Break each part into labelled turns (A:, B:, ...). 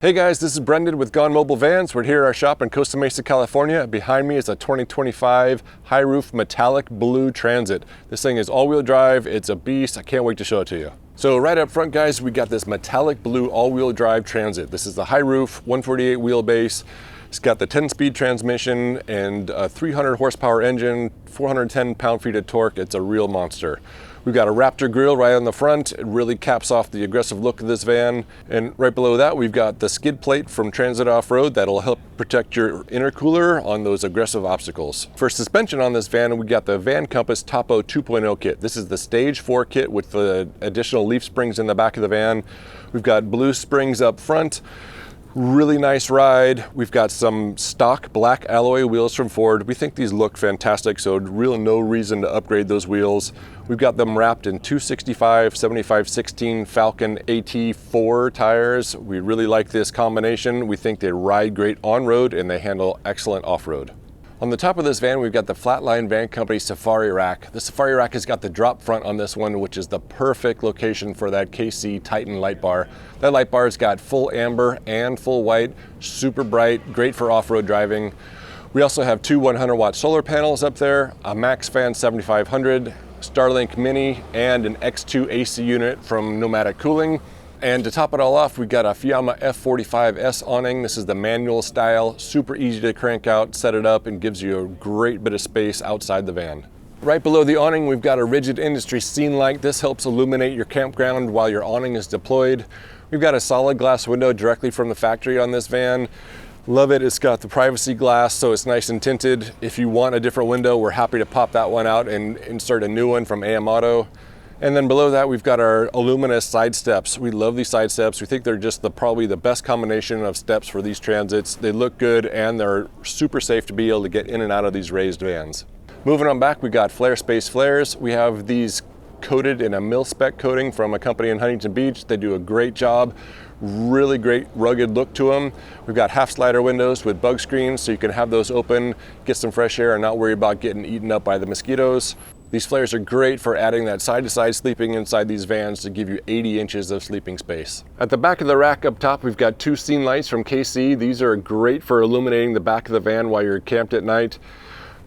A: Hey guys, this is Brendan with Gone Mobile Vans. We're here at our shop in Costa Mesa, California. Behind me is a 2025 high roof metallic blue Transit. This thing is all-wheel drive. It's a beast. I can't wait to show it to you. So right up front, guys, we got this metallic blue all-wheel drive Transit. This is the high roof, 148 wheelbase. It's got the 10-speed transmission and a 300 horsepower engine, 410 pound-feet of torque. It's a real monster. We've got a Raptor grille right on the front. It really caps off the aggressive look of this van. And right below that, we've got the skid plate from Transit Off-Road that'll help protect your intercooler on those aggressive obstacles. For suspension on this van, we got the Van Compass Topo 2.0 kit. This is the Stage 4 kit with the additional leaf springs in the back of the van. We've got blue springs up front. Really nice ride. We've got some stock black alloy wheels from Ford. We think these look fantastic, so really no reason to upgrade those wheels. We've got them wrapped in 265 75/16 Falcon AT4 tires. We really like this combination. We think they ride great on-road and they handle excellent off-road. On the top of this van, we've got the Flatline Van Company Safari Rack. The Safari Rack has got the drop front on this one, which is the perfect location for that KC Titan light bar. That light bar's got full amber and full white, super bright, great for off-road driving. We also have two 100-watt solar panels up there, a MaxFan 7500, Starlink Mini, and an X2 AC unit from Nomadic Cooling. And to top it all off, we've got a Fiamma F45S awning. This is the manual style, super easy to crank out, set it up, and gives you a great bit of space outside the van. Right below the awning, we've got a rigid industry scene light. This helps illuminate your campground while your awning is deployed. We've got a solid glass window directly from the factory on this van. Love it. It's got the privacy glass, so it's nice and tinted. If you want a different window, we're happy to pop that one out and insert a new one from AM Auto. And then below that, we've got our aluminous side steps. We love these side steps. We think they're just probably the best combination of steps for these Transits. They look good and they're super safe to be able to get in and out of these raised vans. Moving on back, we got Flare Space flares. We have these coated in a mil-spec coating from a company in Huntington Beach. They do a great job. Really great rugged look to them. We've got half slider windows with bug screens, so you can have those open, get some fresh air and not worry about getting eaten up by the mosquitoes. These flares are great for adding that side-to-side sleeping inside these vans to give you 80 inches of sleeping space. At the back of the rack up top, we've got two scene lights from KC. These are great for illuminating the back of the van while you're camped at night.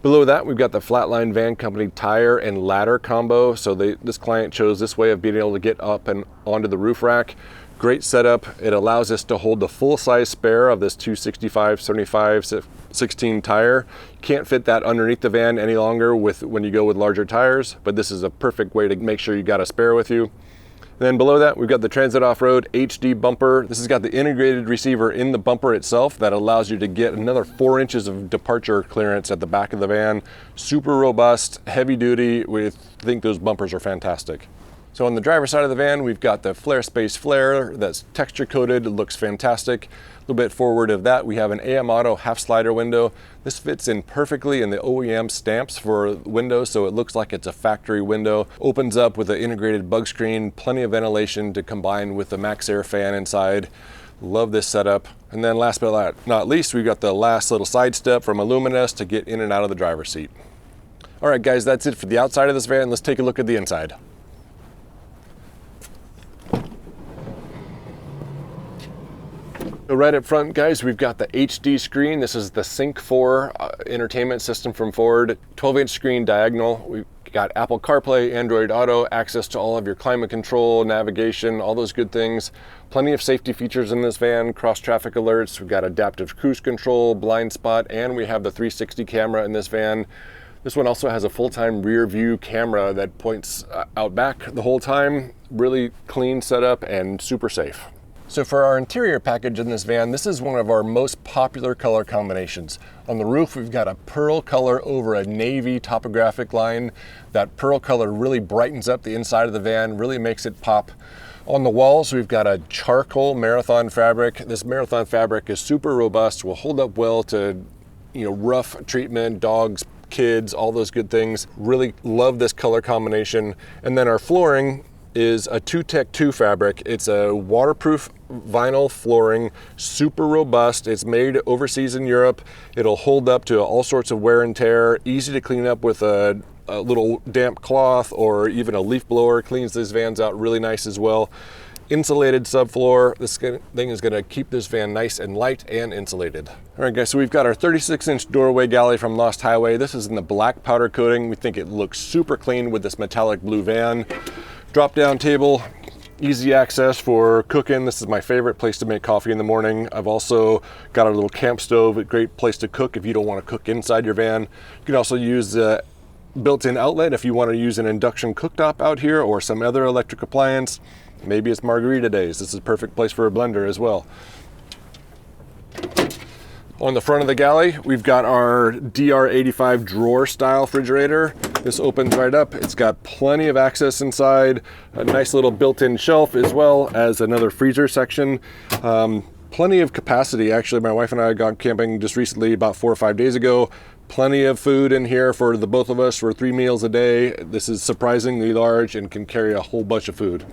A: Below that, we've got the Flatline Van Company tire and ladder combo. So this client chose this way of being able to get up and onto the roof rack. Great setup. It allows us to hold the full-size spare of this 265 75/16 tire. Can't fit that underneath the van any longer when you go with larger tires, but this is a perfect way to make sure you got a spare with you. And then below that, we've got the Transit Off-Road HD bumper. This has got the integrated receiver in the bumper itself that allows you to get another 4 inches of departure clearance at the back of the van. Super robust, heavy duty. We think those bumpers are fantastic. So on the driver's side of the van, we've got the Flare Space flare that's texture coated. It looks fantastic. A little bit forward of that, we have an AM Auto half slider window. This fits in perfectly in the OEM stamps for windows, so it looks like it's a factory window. Opens up with an integrated bug screen, plenty of ventilation to combine with the Max Air fan inside. Love this setup. And then last but not least, we've got the last little side step from Illuminous to get in and out of the driver's seat. All right, guys, that's it for the outside of this van. Let's take a look at the inside. So right up front, guys, we've got the HD screen. This is the Sync 4 entertainment system from Ford. 12-inch screen diagonal. We've got Apple CarPlay, Android Auto, access to all of your climate control, navigation, all those good things. Plenty of safety features in this van, cross-traffic alerts. We've got adaptive cruise control, blind spot, and we have the 360 camera in this van. This one also has a full-time rear view camera that points out back the whole time. Really clean setup and super safe. So for our interior package in this van, this is one of our most popular color combinations. On the roof, we've got a pearl color over a navy topographic line. That pearl color really brightens up the inside of the van, really makes it pop. On the walls, we've got a charcoal marathon fabric. This marathon fabric is super robust, will hold up well to rough treatment, dogs, kids, all those good things. Really love this color combination. And then our flooring is a 2Tech 2 fabric. It's a waterproof vinyl flooring, super robust. It's made overseas in Europe. It'll hold up to all sorts of wear and tear, easy to clean up with a little damp cloth or even a leaf blower. Cleans these vans out really nice as well. insulated subfloor. This thing is gonna keep this van nice and light and insulated. All right guys, so we've got our 36-inch doorway galley from Lost Highway. This is in the black powder coating. We think it looks super clean with this metallic blue van. Drop down table, easy access for cooking. This is my favorite place to make coffee in the morning. I've also got a little camp stove, a great place to cook if you don't want to cook inside your van. You can also use the built-in outlet if you want to use an induction cooktop out here or some other electric appliance. Maybe it's margarita days. This is a perfect place for a blender as well. On the front of the galley, we've got our DR85 drawer style refrigerator. This opens right up. It's got plenty of access inside, a nice little built-in shelf as well as another freezer section. Plenty of capacity. Actually, my wife and I got camping just recently about 4 or 5 days ago. Plenty of food in here for the both of us for 3 meals a day. This is surprisingly large and can carry a whole bunch of food.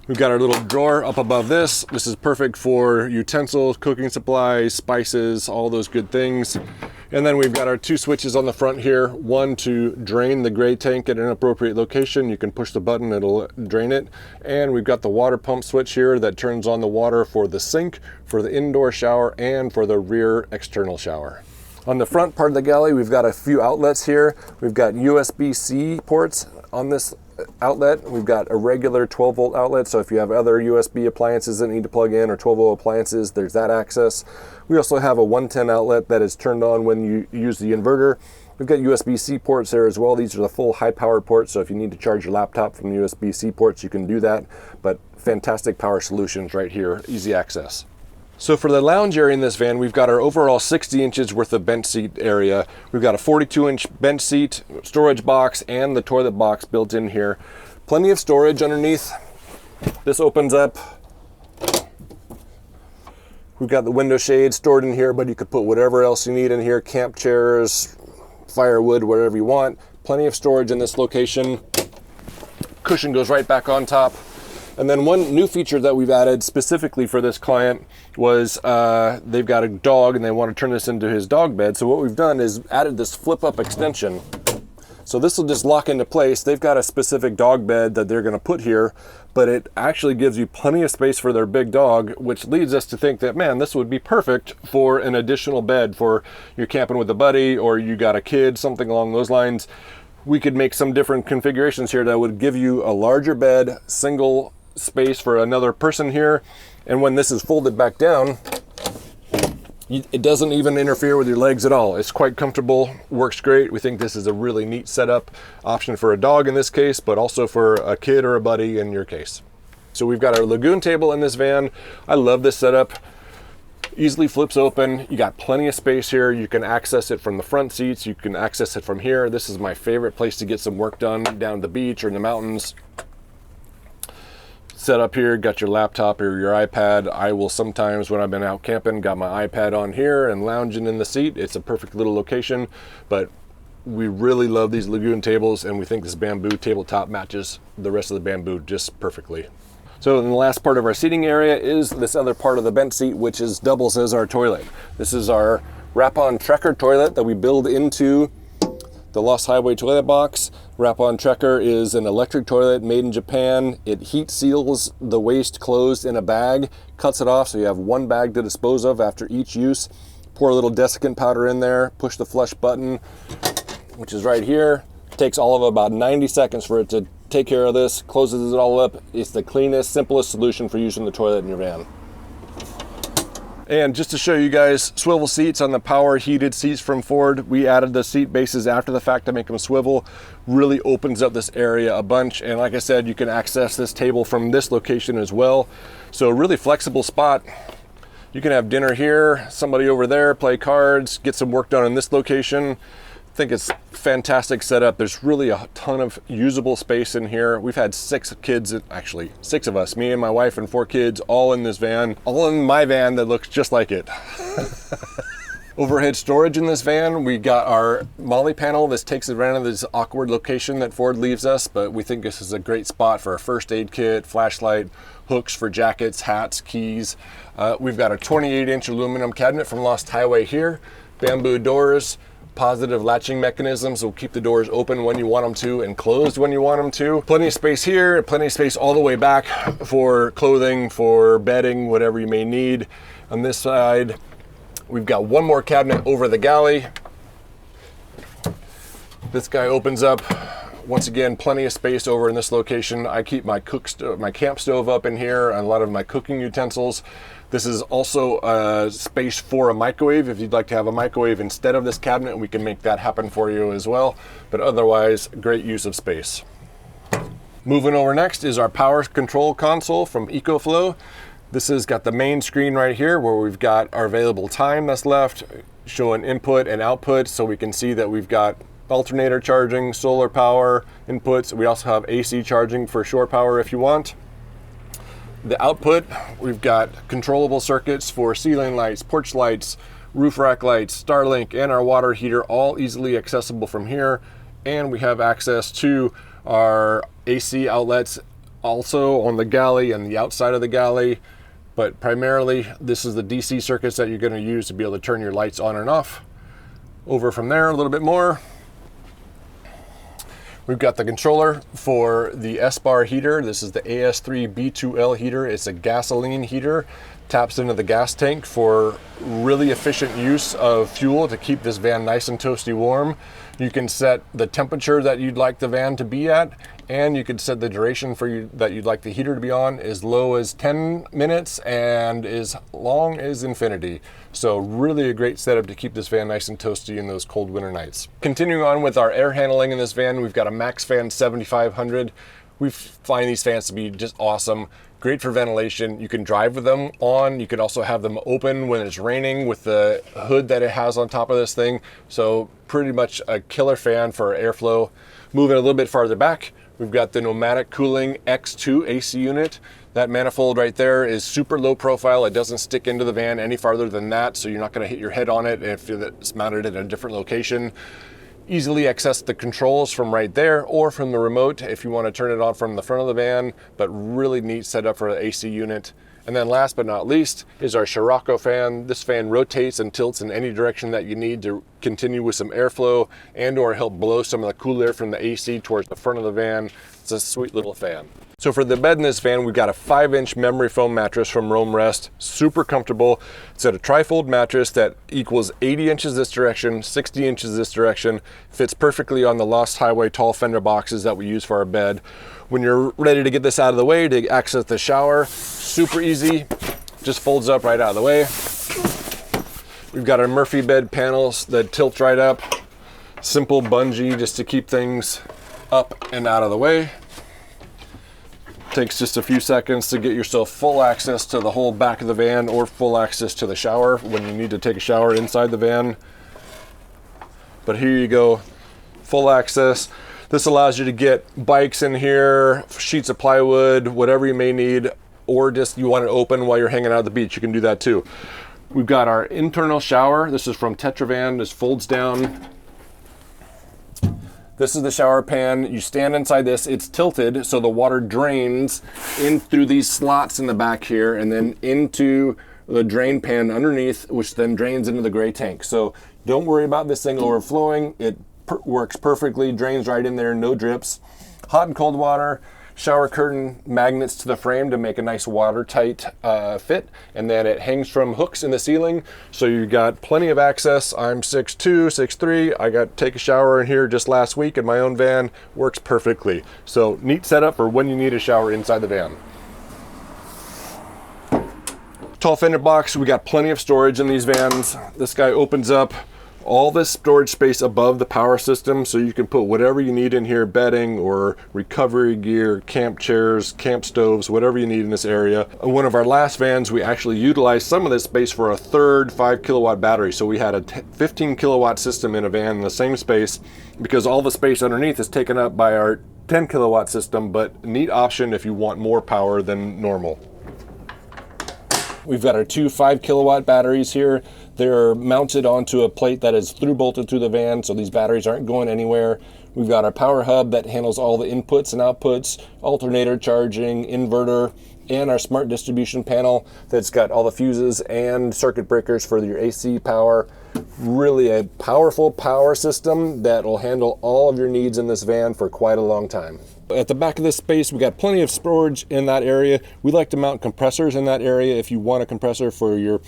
A: We've got our little drawer up above this. This is perfect for utensils, cooking supplies, spices, all those good things. And then we've got our 2 switches on the front here. One to drain the gray tank at an appropriate location. You can push the button, it'll drain it. And we've got the water pump switch here that turns on the water for the sink, for the indoor shower, and for the rear external shower. On the front part of the galley, we've got a few outlets here. We've got USB-C ports on this outlet. We've got a regular 12-volt outlet, so if you have other USB appliances that need to plug in or 12-volt appliances, there's that access. We also have a 110 outlet that is turned on when you use the inverter. We've got USB-C ports there as well. These are the full high-powered ports, so if you need to charge your laptop from USB-C ports, you can do that, but fantastic power solutions right here, easy access. So for the lounge area in this van, we've got our overall 60 inches worth of bench seat area. We've got a 42-inch bench seat, storage box, and the toilet box built in here. Plenty of storage underneath. This opens up. We've got the window shade stored in here, but you could put whatever else you need in here, camp chairs, firewood, whatever you want. Plenty of storage in this location. Cushion goes right back on top. And then one new feature that we've added specifically for this client was they've got a dog and they want to turn this into his dog bed. So what we've done is added this flip up extension. So this will just lock into place. They've got a specific dog bed that they're going to put here, but it actually gives you plenty of space for their big dog, which leads us to think that, man, this would be perfect for an additional bed for you're camping with a buddy or you got a kid, something along those lines. We could make some different configurations here that would give you a larger bed, single space for another person here, and when this is folded back down, it doesn't even interfere with your legs at all. It's quite comfortable, works great. We think this is a really neat setup option for a dog in this case, but also for a kid or a buddy in your case. So we've got our lagoon table in this van. I love this setup. Easily flips open. You got plenty of space here. You can access it from the front seats. You can access it from here. This is my favorite place to get some work done down at the beach or in the mountains. Set up here, got your laptop or your iPad. I will sometimes, when I've been out camping, got my iPad on here and lounging in the seat. It's a perfect little location, but we really love these lagoon tables and we think this bamboo tabletop matches the rest of the bamboo just perfectly. So in the last part of our seating area is this other part of the bench seat, which doubles as our toilet. This is our wrap-on Trekker toilet that we build into the Lost Highway toilet box. Wrap-on Trekker is an electric toilet made in Japan. It heat seals the waste closed in a bag, cuts it off so you have one bag to dispose of after each use. Pour a little desiccant powder in there, push the flush button, which is right here. It takes all of about 90 seconds for it to take care of this, closes it all up. It's the cleanest, simplest solution for using the toilet in your van. And just to show you guys, swivel seats on the power heated seats from Ford. We added the seat bases after the fact to make them swivel. Really opens up this area a bunch. And like I said, you can access this table from this location as well. So a really flexible spot. You can have dinner here, somebody over there, play cards, get some work done in this location. I think it's fantastic setup. There's really a ton of usable space in here. We've had 6 kids, actually 6 of us, me and my wife and 4 kids, all in this van, all in my van that looks just like it. Overhead storage in this van. We got our molly panel. This takes it around to this awkward location that Ford leaves us, but we think this is a great spot for a first aid kit, flashlight, hooks for jackets, hats, keys. We've got a 28-inch aluminum cabinet from Lost Highway here. Bamboo doors, positive latching mechanisms will keep the doors open when you want them to and closed when you want them to. Plenty of space here, plenty of space all the way back for clothing, for bedding, whatever you may need. On this side, we've got one more cabinet over the galley. This guy opens up. Once again, plenty of space over in this location. I keep my camp stove up in here and a lot of my cooking utensils. This is also a space for a microwave. If you'd like to have a microwave instead of this cabinet, we can make that happen for you as well. But otherwise, great use of space. Moving over next is our power control console from EcoFlow. This has got the main screen right here where we've got our available time that's left, showing input and output, so we can see that we've got alternator charging, solar power inputs. We also have AC charging for shore power if you want. The output, we've got controllable circuits for ceiling lights, porch lights, roof rack lights, Starlink, and our water heater, all easily accessible from here. And we have access to our AC outlets also on the galley and the outside of the galley. But primarily, this is the DC circuits that you're going to use to be able to turn your lights on and off. Over from there a little bit more. We've got the controller for the S-Bar heater. This is the AS3 B2L heater. It's a gasoline heater. Taps into the gas tank for really efficient use of fuel to keep this van nice and toasty warm. You can set the temperature that you'd like the van to be at, and you can set the duration that you'd like the heater to be on, as low as 10 minutes and as long as infinity. So really a great setup to keep this van nice and toasty in those cold winter nights. Continuing on with our air handling in this van, we've got a MaxFan 7500. We find these fans to be just awesome. Great for ventilation. You can drive with them on. You can also have them open when it's raining with the hood that it has on top of this thing. So pretty much a killer fan for airflow. Moving a little bit farther back, we've got the Nomadic Cooling X2 AC unit. That manifold right there is super low profile. It doesn't stick into the van any farther than that, so you're not going to hit your head on it if it's mounted in a different location. Easily access the controls from right there or from the remote if you want to turn it on from the front of the van, but really neat setup for the AC unit. And then last but not least is our Scirocco fan. This fan rotates and tilts in any direction that you need to continue with some airflow and or help blow some of the cool air from the AC towards the front of the van. It's a sweet little fan. So for the bed in this van, we've got a 5-inch memory foam mattress from Roam Rest, super comfortable. It's a trifold mattress that equals 80 inches this direction, 60 inches this direction, fits perfectly on the Lost Highway tall fender boxes that we use for our bed. When you're ready to get this out of the way to access the shower, super easy, just folds up right out of the way. We've got our Murphy bed panels that tilt right up, simple bungee just to keep things up and out of the way. Takes just a few seconds to get yourself full access to the whole back of the van or full access to the shower when you need to take a shower inside the van. But here you go, full access. This allows you to get bikes in here, sheets of plywood, whatever you may need, or just you want it open while you're hanging out at the beach, you can do that too. We've got our internal shower. This is from Tetravan. This folds down. This is the shower pan. You stand inside this, it's tilted so the water drains in through these slots in the back here and then into the drain pan underneath, which then drains into the gray tank. So don't worry about this thing overflowing. It works perfectly, drains right in there, no drips. Hot and cold water, shower curtain magnets to the frame to make a nice watertight fit, and then it hangs from hooks in the ceiling, so you got plenty of access. I'm 6'2", 6'3". I got to take a shower in here just last week in my own van. Works perfectly. So neat setup for when you need a shower inside the van. Tall fender box, we got plenty of storage in these vans. This guy opens up all this storage space above the power system, so you can put whatever you need in here, bedding or recovery gear, camp chairs, camp stoves, whatever you need in this area. In one of our last vans, we actually utilized some of this space for a third 5 kilowatt battery. So we had a 15 kilowatt system in a van in the same space because all the space underneath is taken up by our 10 kilowatt system, but neat option if you want more power than normal. We've got our two 5 kilowatt batteries here. They're mounted onto a plate that is through bolted through the van, so these batteries aren't going anywhere. We've got our power hub that handles all the inputs and outputs, alternator charging, inverter, and our smart distribution panel that's got all the fuses and circuit breakers for your AC power. Really a powerful power system that will handle all of your needs in this van for quite a long time. At the back of this space, we got plenty of storage in that area. We like to mount compressors in that area if you want a compressor for your,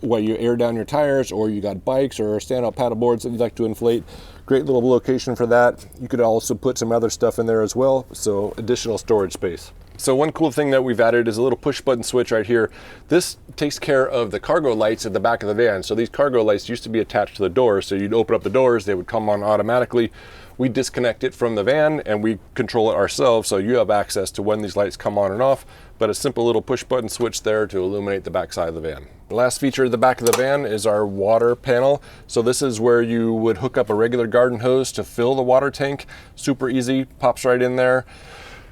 A: you air down your tires, or you got bikes or stand-up paddle boards that you'd like to inflate. Great little location for that. You could also put some other stuff in there as well, so additional storage space. So one cool thing that we've added is a little push button switch right here. This takes care of the cargo lights at the back of the van. So these cargo lights used to be attached to the doors. So you'd open up the doors, they would come on automatically. We disconnect it from the van and we control it ourselves. So you have access to when these lights come on and off, but a simple little push button switch there to illuminate the back side of the van. The last feature at the back of the van is our water panel. So this is where you would hook up a regular garden hose to fill the water tank. Super easy, pops right in there.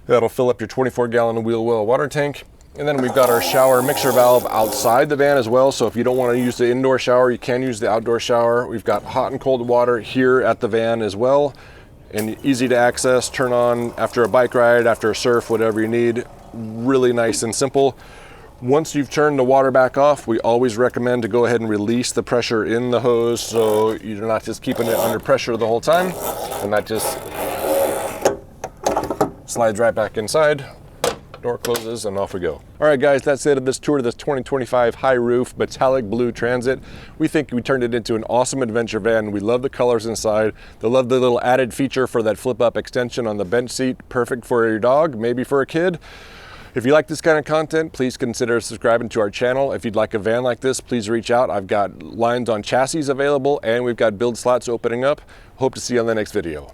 A: That'll fill up your 24-gallon wheel well water tank. And then we've got our shower mixer valve outside the van as well. So if you don't want to use the indoor shower, you can use the outdoor shower. We've got hot and cold water here at the van as well. And easy to access, turn on after a bike ride, after a surf, whatever you need. Really nice and simple. Once you've turned the water back off, we always recommend to go ahead and release the pressure in the hose so you're not just keeping it under pressure the whole time. And that just slides right back inside, door closes, and off we go. All right, guys, that's it of this tour of this 2025 high roof metallic blue Transit. We think we turned it into an awesome adventure van. We love the colors inside. They love the little added feature for that flip up extension on the bench seat. Perfect for your dog, maybe for a kid. If you like this kind of content, please consider subscribing to our channel. If you'd like a van like this, please reach out. I've got lines on chassis available and we've got build slots opening up. Hope to see you on the next video.